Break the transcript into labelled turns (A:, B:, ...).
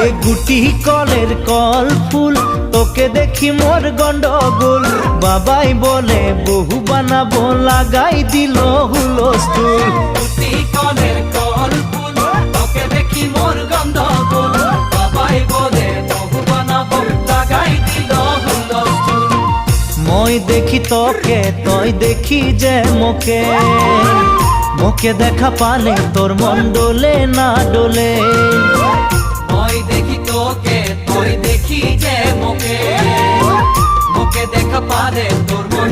A: এ গুটি কলের কল ফুল তোকে দেখি মোর গন্ডগোল বাবাই বলে বহু বানাবো লাগাই দিল হুলস্থুল
B: গুটি কলের কল ফুল তোকে দেখি মোর গন্ডগোল বাবাই বলে বহু বানাবো লাগাই দিল হুলস্থুল
A: মই দেখি তোকে তই দেখি যে মোকে মোকে দেখা পালে তোর মন ডোলে না ডোলে
B: মই দেখি তোকে তুই দেখি যে মোকে মোকে দেখা পারে তোর মন